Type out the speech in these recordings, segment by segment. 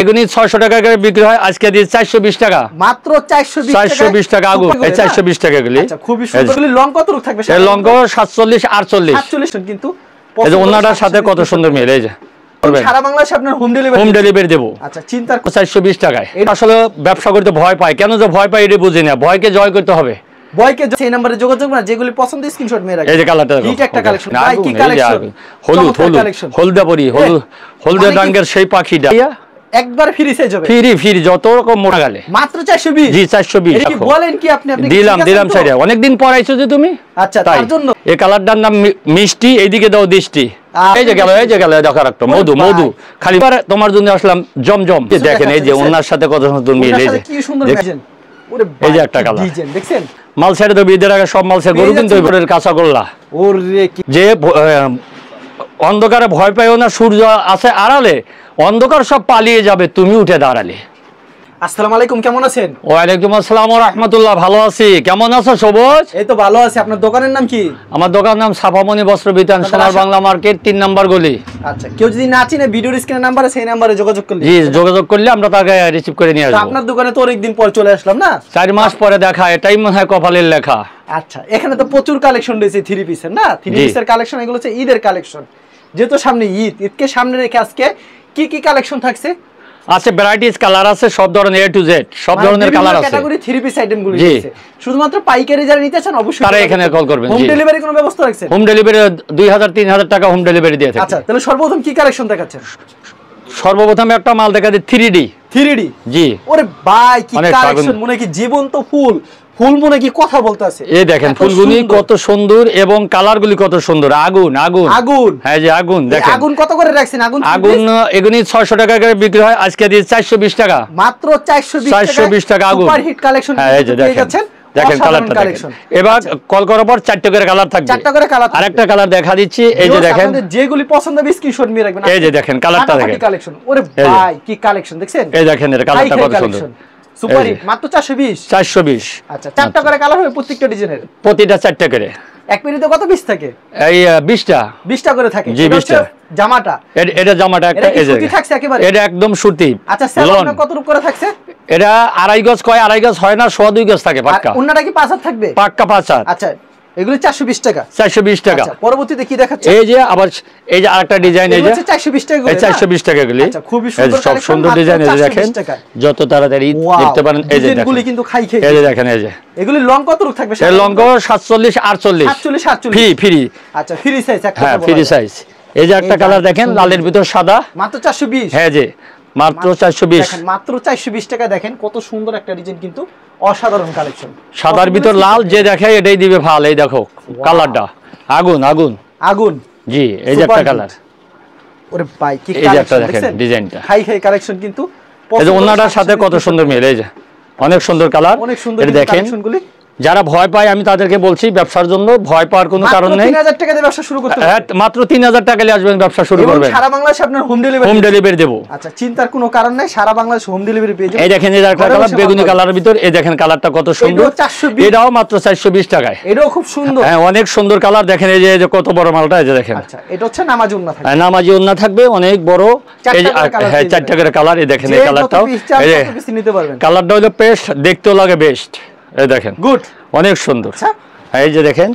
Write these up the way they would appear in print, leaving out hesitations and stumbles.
এগুনি 600 টাকা করে বিক্রি হয়, আজকে দিয়ে 420 টাকা মাত্র 420 টাকা আগুন, এই 420 টাকা গুলি। আচ্ছা খুবই সুন্দর। লং কত থাকবে? এই লং 47 48 48 কিন্তু এই যে ওনাটার সাথে কত সুন্দর মিল। এই যে সারা বাংলাদেশে আপনার হোম ডেলিভারি দেবো। আচ্ছা চিন্তার 420 টাকায়। আসলে ব্যবসা করতে ভয় পায়, কেন যে ভয় পায় এটা বুঝি না। ভয়কে জয় করতে হবে। বয়কে সেই নম্বরে যোগাযোগ না, যেগুলি পছন্দ স্ক্রিনশট মেরে রাখবেন। এই যে কালারটা হিট একটা কালেকশন, ভাই কি কালেকশন, হলুদ হলদা পরি হলদা রঙের সেই পাখিটা একবার ফ্রি সাইজ হবে। ফ্রি যত রকম মোটা গেলে মাত্র 420। জি 420। কি বলেন কি আপনি দিলাম সাইডে। অনেকদিন পর আইছো যে তুমি। আচ্ছা তার জন্য এই কালারটার নাম মিষ্টি, এইদিকে দাও দৃষ্টি। এই যে গেল দেখা রাখতো মধু খালি তোমার জন্য আসলাম জমজম। দেখেন এই যে ওনার সাথে কত সুন্দর মিল। এই যে কি সুন্দর ডিজাইন। ওরে এই যে একটা কালার ডিজাইন দেখছেন। মাল ছেড়ে তো বিদের আগে সব মাল ছেড়ে গরু কিন্তু ওইপরের কাঁচা গোল্লা। ওরে যে অন্ধকারে ভয় পাইও না, সূর্য আছে আড়ালে, অন্ধকার সব পালিয়ে যাবে তুমি উঠে দাঁড়ালে। আসসালামু আলাইকুম, কেমন আছেন? ওয়ালাইকুম আসসালাম ওয়া রাহমাতুল্লাহ। ভালো আছি, কেমন আছো সবুজ? এই তো ভালো আছি। আপনার দোকানের নাম কি? আমার দোকানের নাম সাফামণি বস্ত্র বিতান, সোনার বাংলা মার্কেট 3 নম্বর গলি। আচ্ছা কেউ যদি না চিনে ভিডিওর স্ক্রিনের নাম্বারে সেই নম্বরে যোগাযোগ করলে জি যোগাযোগ করলে আমরা তাকে রিসিভ করে নিয়ে আসব। আপনার দোকানে তো অনেকদিন পর চলে আসলাম না, 4 মাস পরে দেখা, এটাই মনে হয় কপালের লেখা। আচ্ছা এখানে তো প্রচুর কালেকশন রয়েছে থ্রি পিসের না, থ্রি পিসের কালেকশন। এগুলো হচ্ছে ঈদের কালেকশন, যেহেতু সামনে ঈদকে সামনে রেখে আজকে কি কি কালেকশন থাকছে? আছে ভ্যারাইটিস কালার আছে, সব ধরনের A to Z সব ধরনের কালার আছে। ক্যাটাগরি থ্রি পিস আইটেমগুলো আছে। শুধুমাত্র পাইকারি যারা নিতে চান অবশ্যই তারা এখানে কল করবেন। হোম ডেলিভারি কোনো ব্যবস্থা রাখছেন? হোম ডেলিভারি 2000 3000 টাকা হোম ডেলিভারি দিয়ে থাকি। আচ্ছা তাহলে সর্বপ্রথম কি কালেকশন দেখাচ্ছেন? সর্বপ্রথম একটা মাল দেখা যায় 3D জি। ওরে ভাই কি কালেকশন, মনে কি জীবন্ত ফুল মনে কি কথা বলতেছে। এই দেখেন ফুলগুলি কত সুন্দর এবং কালারগুলি কত সুন্দর। আগুন হ্যাঁ যে আগুন দেখেন। আগুন কত করে রাখছেন? আগুন এগুনি 600 টাকা করে বিক্রি হয়, আজকে দিয়ে 420 টাকা মাত্র 420 টাকা আগুন। সুপার হিট কালেকশন পেয়ে যাচ্ছেন। দেখেন কালারটা দেখেন। এবার কল করার পর 4টা করে কালার থাকবে। 4টা করে কালার। আরেকটা কালার দেখা দিচ্ছি, এই যে দেখেন। যেগুলি পছন্দ হবে স্ক্রিনশট নিয়ে রাখবেন। এই যে দেখেন কালারটা দেখেন। কালেকশন ওরে ভাই কি কালেকশন দেখছেন। এই দেখেন এর কালারটা কত সুন্দর। সুপার হিট মাত্র 420। আচ্ছা 4টা করে কালার হবে প্রত্যেকটা ডিজাইনের। প্রতিটা 4টা করে। এক মিনিটে কত পিস থাকে? এই 20টা করে থাকে। জি 20টা। জামাটা এটা জামাটা একটা এই যে সুতি থাকছে একেবারে। এটা একদম সুতি। আচ্ছা সেলফটা কত রূপ করে থাকছে? এটা 2.5 গজ কয় 2.5 গজ হয় না, 2.5 গজ থাকে পাক্কা। ওন্নাটা কি 5 হাত থাকবে? পাক্কা 5 হাত। আচ্ছা এগুলো 420 টাকা। 420 টাকা। আচ্ছা পরবর্তীতে কি দেখাচ্ছে? এই যে আবার এই যে আরেকটা ডিজাইন, এই যে 420 টাকা করে। এই 420 টাকা গুলি। আচ্ছা খুবই সুন্দর সব সুন্দর ডিজাইন। এই যে দেখেন যত তাড়াতাড়ি দেখতে পারেন। এই যে এগুলি কিন্তু খাই এই যে দেখেন। এই যে এগুলি লং কত রূপ থাকবে? এই লং 47 48 ফ্রি। আচ্ছা ফ্রি সাইজ একটা। হ্যাঁ ফ্রি সাইজ। এই যে একটা কালার দেখেন লালের ভিতর সাদা, মাত্র 420। হ্যাঁ যে মাত্র 420। দেখেন মাত্র 420 টাকা। দেখেন কত সুন্দর একটা ডিজাইন, কিন্তু অসাধারণ কালেকশন। সাদার ভিতর লাল যে দেখে এটাই দিবে ভাল। এই দেখো কালারটা আগুন জি। এই যে একটা কালার। ওরে ভাই কি কালেকশন দেখেন ডিজাইনটা। হাই কালেকশন কিন্তু। এই যে ওনাটার সাথে কত সুন্দর মিল। এই যে অনেক সুন্দর কালার, অনেক সুন্দর দেখেন। যারা ভয় পায় আমি তাদেরকে বলছি ব্যবসার জন্য ভয় পাওয়ার কোনো কারণ নেই। 3000 টাকা দিয়ে ব্যবসা শুরু করতে হবে। হ্যাঁ মাত্র 3000 টাকা দিয়ে আসবেন, ব্যবসা শুরু করবেন। সারা বাংলাদেশে আপনার হোম ডেলিভারি দেব। আচ্ছা চিন্তার কোনো কারণ নাই, সারা বাংলাদেশে হোম ডেলিভারি পেয়ে যাবেন। এই দেখেন এই একটা কালার বেগুনি কালারের ভিতর। এই দেখেন কালারটা কত সুন্দর। এটাও মাত্র 420 টাকায়। এটাও খুব সুন্দর। হ্যাঁ অনেক সুন্দর কালার। দেখেন এই যে কত বড় মালটা। এই যে দেখেন। আচ্ছা এটা হচ্ছে নামাজি ওন্না থাকবে। হ্যাঁ নামাজি ওন্না থাকবে অনেক বড়। এই যে হ্যাঁ 4টা করে কালার। এই দেখেন এই কালারটাও। এই যে নিতে পারবেন। কালারটা হলো পেস্ট, দেখতেও লাগে বেস্ট। এই দেখেন গুড, অনেক সুন্দর। এই যে দেখেন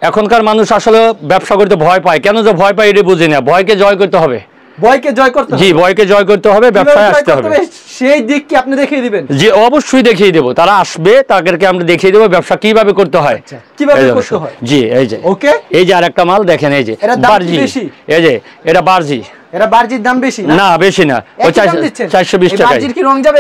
এখনকার মানুষ আসলে ব্যবসা করতে ভয় পায়, কেন যে ভয় পায় এটা বুঝি না। ভয়কে জয় করতে হবে। ভয়কে জয় করতে হবে। জি ভয়কে জয় করতে হবে, ব্যবসায় আসতে হবে। সেই দিক কি আপনি দেখিয়ে দিবেন? জি অবশ্যই দেখিয়ে দেব। তারা আসবে, তাদেরকে আমরা দেখিয়ে দেব ব্যবসা কিভাবে করতে হয়। কিভাবে করতে হয়। জি এই যে ওকে। এই যে আরেকটা মাল দেখেন। এই যে বারজি। এই যে এটা বারজি। এরা বারজির দাম বেশি না? না বেশি না, ওই 420 টাকা। বারজির কি রং যাবে?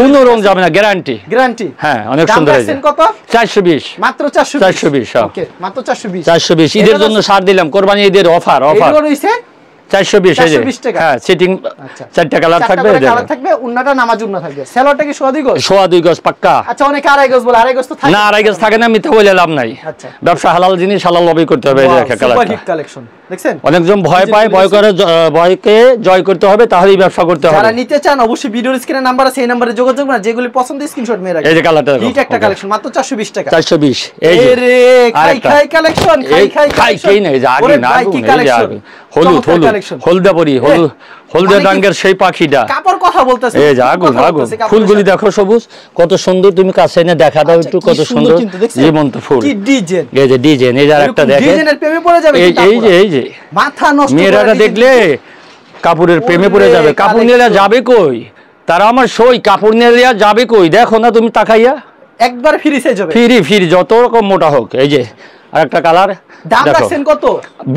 কোনো রং যাবে না, গ্যারান্টি। হ্যাঁ অনেক সুন্দর। এই যে কত? 420 মাত্র 420। ওকে মাত্র 420 ঈদের জন্য ছাড় দিলাম, কোরবানি ঈদের অফার। এগুলো রইছে 420 টাকা। হ্যাঁ সিটিং 4টা কালার থাকবে। কালার থাকবে। উন্নাটা নামাজ উন্না থাকবে। সেলরটা কি 2.5 গজ? 2.5 গজ পাক্কা। আচ্ছা অনেকে 2.5 গজ বলে, 2.5 গজ তো থাকে না। 2.5 গজ থাকে না, মিথ্যা বলে লাভ নাই। আচ্ছা ব্যবসা হালাল জিনিস হালাল ভাবে করতে হবে। এই দেখেন কালারটা সুপার হিট কালেকশন দেখছেন। অনেকজন ভয় পায়, ভয় করে ভয়কে জয় করতে হবে, তাহলেই ব্যবসা করতে হবে। যারা নিতে চান অবশ্যই ভিডিওর স্ক্রিনে নাম্বার আছে, এই নম্বরে যোগাযোগ করুন। যেগুলি পছন্দ স্ক্রিনশট মেরে রাখবেন। এই যে কালারটা হিট একটা কালেকশন মাত্র 420 টাকা। 420। এই যে রে খাই কালেকশন। খাই না। এই যে আগুন, এই যে আগুন। হলুদ হলুদ হলদা পরি হলুদ হলদে রঙের সেই পাখিটা কাপড় কথা বলতেছে, এই যে আগুন আগুন ফুলগুলি দেখো সবুজ কত সুন্দর, তুমি কাছে এনে দেখা দাও একটু কত সুন্দর জীবন্ত ফুল, কি ডিজাইন, এই যে ডিজাইন, এই যে আরেকটা দেখেন ডিজাইনের প্রেমে পড়ে যাবে, এই যে মাথা নষ্ট, মেয়েরা দেখলে কাপড়ের প্রেমে পড়ে যাবে। কাপড় নিয়ে যাবে কই তারা, আমার সই কাপড় নিয়ে যাবে কই, দেখো না তুমি তাকাইয়া একবার ফ্রি সাইজ হবে, ফ্রি যত রকম মোটা হোক। এই যে আরেকটা কালার, দাম রাখছেন কত?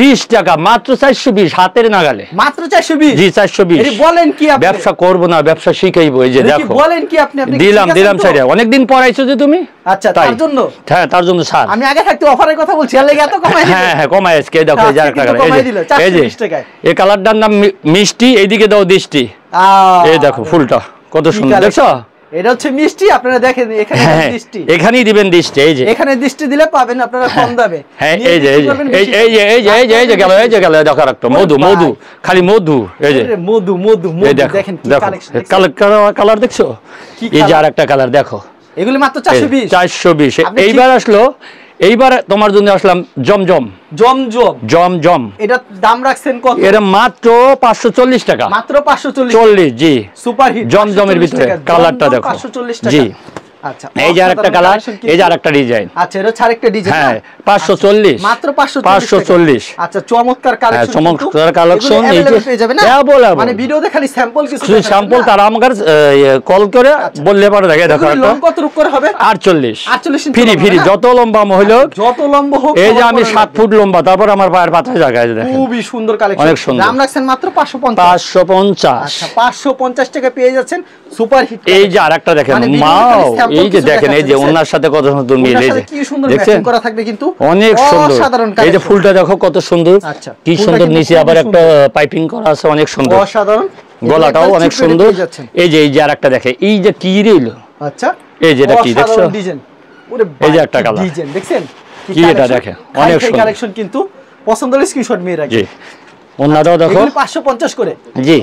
20 টাকা মাত্র, 420 হাতের নাগালে মাত্র 420। জি 420। বলেন কি আপনি? ব্যবসা করব না, ব্যবসা শিখাইবো। এই যে দেখো, বলেন কি আপনি? দিলাম সাইডে, অনেকদিন পর আইছো যে তুমি। আচ্ছা, তার জন্য? হ্যাঁ তার জন্য স্যার, আমি আগে থাকতে অফারের কথা বলছি, এর লাগি এত কমাই দিলেন? হ্যাঁ কমাই আজকে দেখো, এই যে আরেকটা কালার, এই যে এই কালারটার নাম মিষ্টি, এইদিকে দাও দৃষ্টি, এই দেখো ফুলটা কত সুন্দর, দেখছো? এটা হচ্ছে মিষ্টি, আপনারা দেখেন এখানে দৃষ্টি, এখানেই দিবেন দৃষ্টি, এই যে এখানে দৃষ্টি দিলে পাবেন আপনারা কম দামে। হ্যাঁ এই যে গেল দেখো একটা মধু খালি মধু, এই যে মধু দেখেন কি কালেকশন, কালার দেখছো? এই যে আরেকটা কালার দেখো, এগুলি মাত্র 420। এইবার আসলো, এইবার তোমার জন্য আসলাম জমজম। এটা দাম রাখছেন কত? এটা মাত্র 540 টাকা, মাত্র 540। 40 জি, সুপার হিট জমজমের ভিতরে কালারটা দেখো, 540 টাকা জি। আচ্ছা, এই যে আরেকটা কালার, এই যে আরেকটা ডিজাইন, আচ্ছা এটা আরেকটা ডিজাইন, হ্যাঁ 540 মাত্র 540। আচ্ছা, চমৎকার কালেকশন, চমৎকার কালেকশন, এই যে পেয়ে যাবেন না, মানে ভিডিওতে খালি স্যাম্পল কিছু স্যাম্পল, তারা আমাকে কল করে বললে পারে, দেখে দেখো লং কত রূপ করে হবে? 48 ফ্রি যত লম্বা হইল, যত লম্বা হোক। এই যে আমি 7 ফুট লম্বা, তারপর আমার পায়ের পাতা জায়গায় দেখেন, খুবই সুন্দর কালেকশন, অনেক সুন্দর। দাম রাখছেন মাত্র 550। আচ্ছা 550 টাকা পেয়ে যাচ্ছেন সুপার হিট। এই যে আরেকটা দেখেন, মাও এই যে দেখেন, এই যে ওনার সাথে কত সুন্দর মিল, এই যে কি সুন্দর ম্যাচিং করা থাকবে, কিন্তু অনেক সুন্দর। এই যে ফুলটা দেখো কত সুন্দর, কি সুন্দর, নিচে আবার একটা পাইপিং করা আছে, অনেক সুন্দর, অসাধারণ, গলাটাও অনেক সুন্দর। এই যে আরেকটা দেখে, এই যে কি রিল, আচ্ছা এই যে এটা কি দেখছো? ডিজাইন, ওরে এই যে একটা কালার ডিজাইন দেখছেন কি, এটা দেখে অনেক সুন্দর কালেকশন, কিন্তু পছন্দ হলে স্ক্রিনশট নিয়ে রাখবেন। জি, ওনাটাও দেখো 550 করে, জি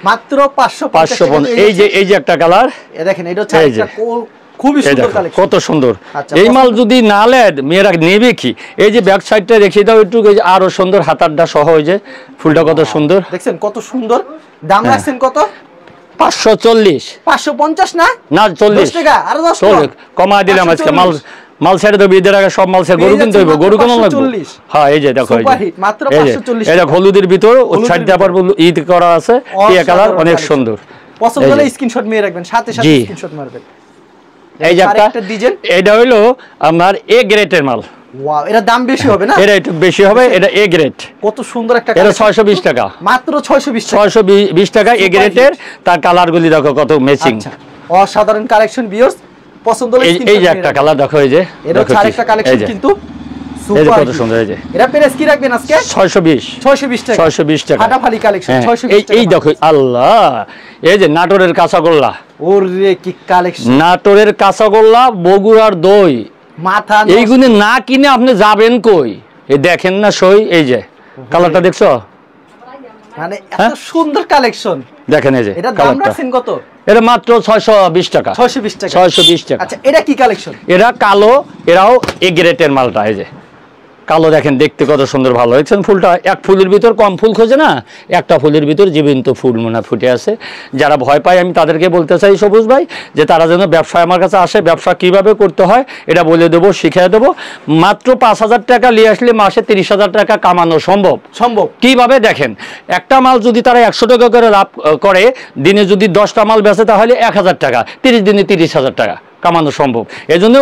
মাত্র 550। এই যে একটা কালার, দেখেন এটা হচ্ছে একটা খুবই সুন্দর কালেকশন, কত সুন্দর। এই মাল যদি না নেন মেয়েরা নেবে কি? এই যে ব্যাক সাইডটা রেখে দাও একটু, আরো সুন্দর, হাতারটা সহ, এই যে ফুলটা কত সুন্দর, দেখছেন কত সুন্দর। দাম রাখছেন কত? 540। 550 না 40 টাকা, আরো 10 টাকা কমায় দিলাম আজকে। মাল ছেড়ে দেবো, ঈদের আগে সব মাল ছেড়ে, গরু কিনতে হইব, গরু কেমন লাগবে? হ্যাঁ এই যে দেখো, মাত্র 540। এই যে হলুদের ভিতর সাইড দিয়ে আবার ঈদ করা আছে, টিয়া কালার, অনেক সুন্দর। পছন্দ হলে স্ক্রিনশট নিয়ে রাখবেন, সাথে স্ক্রিনশট মারবেন। এই যে একটা ডিজাইন, এটা হলো আমার এ গ্রেডের মাল। ওয়াও, এর দাম বেশি হবে না? এটা একটু বেশি হবে, এটা এ গ্রেড। কত সুন্দর একটা, এটা 620 টাকা, মাত্র 620 টাকা এ গ্রেডের। তার কালারগুলি দেখো কত ম্যাচিং, অসাধারণ কালেকশন ভিউয়ার্স, পছন্দ হলে স্ক্রিনশট। এই যে একটা কালার দেখো, এই যে এটা আরেকটা কালেকশন, কিন্তু সুপার কত সুন্দর। এই যে এরা প্রাইস কি রাখবেন আজকে? 620 টাকা, 620 টাকা ফাটাফাটি কালেকশন, 620 টাকা। এই দেখো, আল্লাহ, এই যে নাটোরের কাঁচাগোল্লা, ওরে কি কালেকশন, নাটোরের কাঁচাগোল্লা, বগুড়ার দই, মাথা এইগুলো না কিনে আপনি যাবেন কই? এই দেখেন না সই, এই যে কালারটা দেখছো, মানে এত সুন্দর কালেকশন দেখেন। এই যে এটা দাম রাখছেন কত? এটা মাত্র 620 টাকা, 620 টাকা। আচ্ছা এটা কি কালেকশন? এরা কালো, এরাও এ গ্রেডের মালটা, এই যে কালো, দেখেন দেখতে কত সুন্দর, ভালো হয়েছেন ফুলটা। এক ফুলের ভিতর কম ফুল খোঁজে না, একটা ফুলের ভিতর জীবন্ত ফুল মনে ফুটে আছে। যারা ভয় পায়, আমি তাদেরকে বলতে চাই সবুজ ভাই, যে তারা যেন ব্যবসায় আমার কাছে আসে, ব্যবসা কিভাবে করতে হয় এটা বলে দেবো, শিখিয়ে দেবো। মাত্র 5000 টাকা নিয়ে আসলে মাসে 30,000 টাকা কামানো সম্ভব। কিভাবে দেখেন, একটা মাল যদি তারা 100 টাকা করে লাভ করে, দিনে যদি 10টা মাল বেচে, তাহলে 1000 টাকা, 30 দিনে 30,000 টাকা কামানো সম্ভব। এজন্য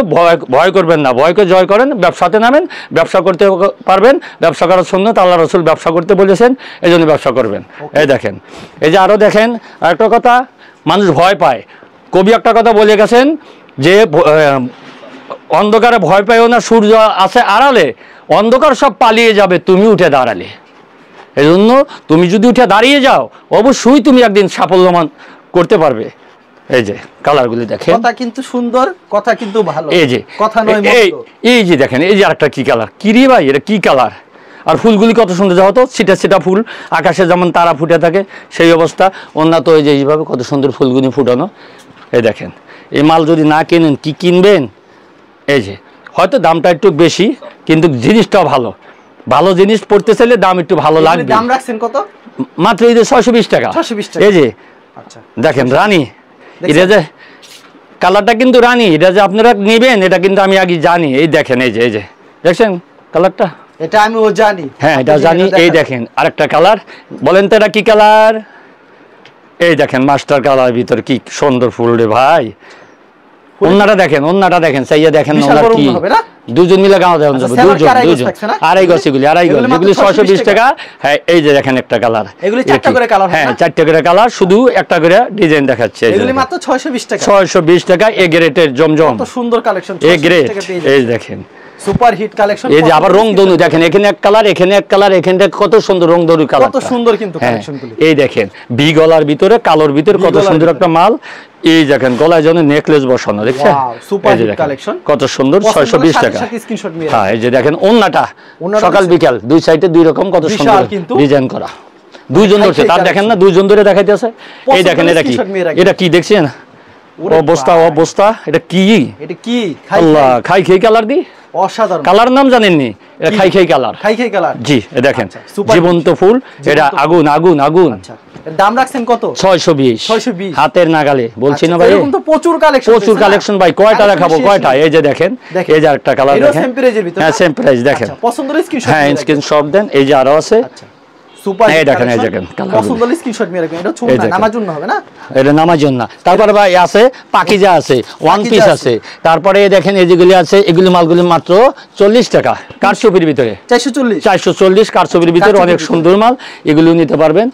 ভয় করবেন না, ভয়কে জয় করেন, ব্যবসাতে নামেন, ব্যবসা করতে পারবেন। ব্যবসা করার সুন্নাত, আল্লাহ রাসূল ব্যবসা করতে বলেছেন, এই জন্য ব্যবসা করবেন। এই দেখেন, এই যে আরো দেখেন আরেকটা কথা, মানুষ ভয় পায়। কবি একটা কথা বলে গেছেন যে অন্ধকারে ভয় পাইও না, সূর্য আছে আড়ালে, অন্ধকার সব পালিয়ে যাবে তুমি উঠে দাঁড়ালে। এই জন্য তুমি যদি উঠে দাঁড়িয়ে যাও, অবশ্যই তুমি একদিন সাফল্যমান করতে পারবে। এই যে কালারগুলি দেখেন, কথা কিন্তু সুন্দর, কথা কিন্তু ভালো, এই যে কথা নয় মন্দ। এই যে দেখেন, এই যে আরেকটা কি কালার, কি রে ভাই, এটা কি কালার? আর ফুলগুলি কত সুন্দর, যাও তো ছিটা ফুল, আকাশে যেমন তারা ফুটে থাকে সেই অবস্থা। অন্য তো এই যে এইভাবে কত সুন্দর ফুলগুলি ফুটানো। এই দেখেন, এই মাল যদি না কেনেন কি কিনবেন? এই যে হয়তো দামটা একটু বেশি, কিন্তু জিনিসটাও ভালো। ভালো জিনিস পড়তে চাইলে দাম একটু ভালো লাগবে। দাম রাখছেন কত? মাত্র এই যে 620 টাকা। 620 টাকা। এই যে আচ্ছা দেখেন রানী, এটা যে কালারটা কিন্তু রানী, এটা যে আপনারা নেবেন এটা কিন্তু আমি আগে জানি। এই দেখেন এই যে দেখছেন কালারটা, এটা আমিও জানি। হ্যাঁ এটা জানি। এই দেখেন আরেকটা কালার, বলেন তো এটা কি কালার? এই দেখেন মাস্টার কালার ভিতর কি সুন্দর ফুল রে ভাই। ওন্নাটা দেখেন চাইয়া দেখেন ওনার কি দুজন মিলে গাঁও দেওয়া যাবে, দুজন আড়াই গছ, এগুলি 620 টাকা। হ্যাঁ এই যে দেখেন একটা কালার, এগুলি 4টা করে কালার। হ্যাঁ 4টা করে কালার, শুধু একটা করে ডিজাইন দেখাচ্ছে। এগুলি মাত্র 620 টাকা। 620 টাকা এ গ্রেডের জমজম, কত সুন্দর কালেকশন এ গ্রেড। এই দেখেন সুপার হিট কালেকশন। এই যে আবার রং ধনু দেখেন, এখানে এক কালার, এখানে এক কালার, এখানে কত সুন্দর রং ধনু কালার, কত সুন্দর কিন্তু কালেকশনগুলো। এই দেখেন ভি গলার ভিতরে, কালোর ভিতরে কত সুন্দর একটা মাল। এই দেখেন গলায় যেন নেকলেস বসানো, দেখছেন? সুপার হিট কালেকশন, কত সুন্দর। 620 টাকা। হ্যাঁ এই যে দেখেন ওন্নাটা সকাল বিকাল দুই সাইডে দুই রকম কত সুন্দর ডিজাইন করা। দুইজন ধরছে, তার দেখেন না দুইজন ধরে দেখাইতেছে। এই দেখেন এটা কি দেখছেন? অবস্থা এটা কি? আল্লাহ খাই কালার দি অসাধারণ কালার, নাম জানেননি? এটা খাই কালার। জি দেখেন জীবন্ত ফুল, এটা আগুন আগুন আগুন। দাম রাখছেন কত? 620 হাতের নাগালে, বলছি না ভাই এরকম তো প্রচুর কালেকশন ভাই। কয়টা দেখাবো কয়টা? এই যে দেখেন এই যে একটা কালার দেখেন, হ্যাঁ সেম প্রাইস দেখেন। পছন্দ হলে স্ক্রিনশট, হ্যাঁ স্ক্রিনশট দেন। এই যে আরো আছে সুপার। এই দেখেন এই দেখেন পছন্দ হলে স্ক্রিনশট মেরে রাখবেন। এটা ছোট না, নামার জন্য হবে না, এটা নামার জন্য। তারপরে ভাই আছে পাকিজা আছে, ওয়ান পিস আছে। তারপরে দেখেন এই যেগুলি আছে, এগুলি মালগুলি মাত্র 40 টাকা কারচুপির ভিতরে। 440 কারচুপির ভিতরে অনেক সুন্দর মাল, এগুলো নিতে পারবেন।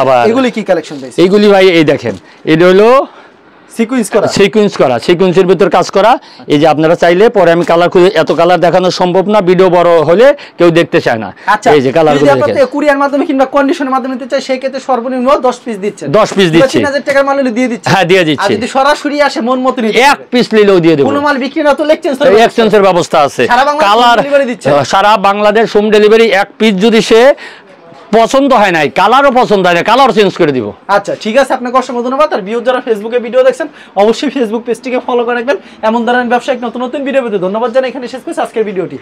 আবার এগুলি কি কালেকশন দিয়েছে? এইগুলি ভাই এই দেখেন, এটা হলো সিকোয়েন্সের ভিতর কাজ করা। এই যে আপনারা চাইলে পরে আমি কালার খুঁজে, এত কালার দেখানো সম্ভব না, ভিডিও বড় হলে কেউ দেখতে চায় না। এই যে কালারগুলো দেখেন, কুরিয়ার মাধ্যমে কিংবা কন্ডিশনের মাধ্যমে নিতে চাই, সেই ক্ষেত্রে সর্বনিম্ন 10 পিস দিচ্ছেন। 10 পিস দিচ্ছি, 3000 টাকার মাল হলে দিয়ে দিচ্ছি। হ্যাঁ দিয়ে দিচ্ছি। আর যদি সরাসরি আসে মন মতো নিতে, এক পিস নিলেও দিয়ে দেব। কোনো মাল বিক্রি না তো এক্সচেঞ্জের ব্যবস্থা আছে। কালার সারা বাংলাদেশ হোম ডেলিভারি। এক পিস যদি সে পছন্দ হয় নাই, কালারও পছন্দ হয় না, কালার চেঞ্জ করে দিব। আচ্ছা ঠিক আছে, আপনাকে অসংখ্য ধন্যবাদ। আর ভিউয়ার যারা ফেসবুকে ভিডিও দেখছেন অবশ্যই ফেসবুক পেজটিকে ফলো করে রাখবেন। এমন ধরনের ব্যবসায়িক নতুন নতুন ভিডিও পেতে ধন্যবাদ জানাই। এখানে শেষ করছি আজকের ভিডিওটি।